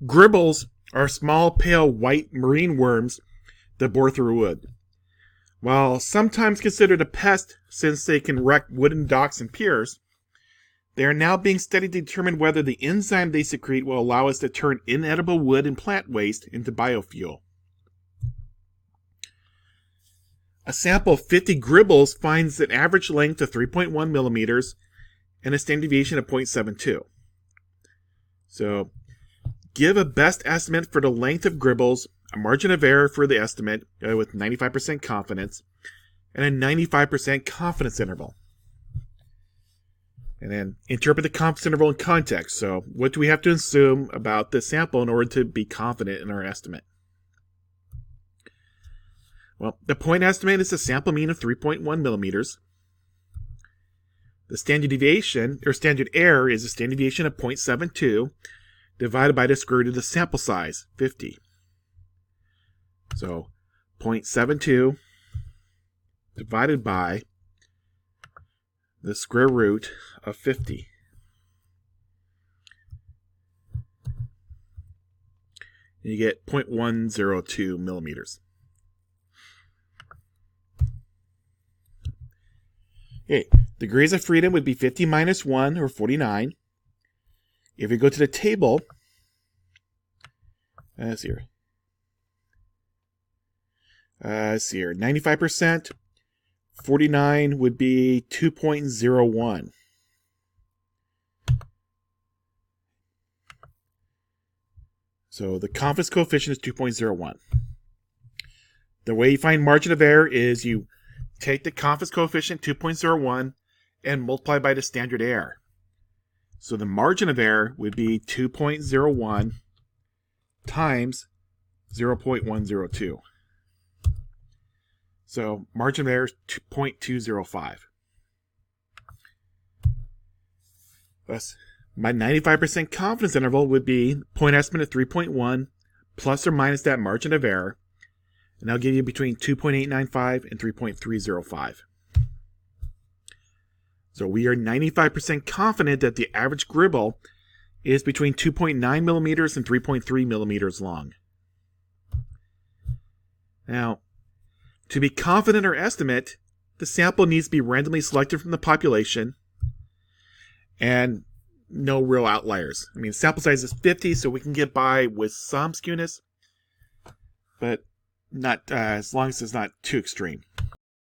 Gribbles are small, pale, white marine worms that bore through wood. While sometimes considered a pest since they can wreck wooden docks and piers, they are now being studied to determine whether the enzyme they secrete will allow us to turn inedible wood and plant waste into biofuel. A sample of 50 Gribbles finds an average length of 3.1 millimeters and a standard deviation of 0.72. So, give a best estimate for the length of Gribbles, a margin of error for the estimate with 95% confidence, and a 95% confidence interval. And then interpret the confidence interval in context. So, what do we have to assume about the sample in order to be confident in our estimate? Well, the point estimate is a sample mean of 3.1 millimeters. The standard deviation, or standard error, is a standard deviation of 0.72 divided by the square root of the sample size, 50. So, 0.72 divided by the square root of 50. And you get 0.102 millimeters. Okay, degrees of freedom would be 50 minus 1, or 49. If we go to the table, let's see here, 95%, 49 would be 2.01. So the confidence coefficient is 2.01. The way you find margin of error is you take the confidence coefficient 2.01 and multiply by the standard error. So the margin of error would be 2.01 times 0.102. So margin of error is 0.205. Thus, my 95% confidence interval would be point estimate of 3.1 plus or minus that margin of error. And that'll give you between 2.895 and 3.305. So we are 95% confident that the average Gribble is between 2.9 millimeters and 3.3 millimeters long. Now, to be confident in our estimate, the sample needs to be randomly selected from the population and no real outliers. I mean, sample size is 50, so we can get by with some skewness, but not as long as it's not too extreme.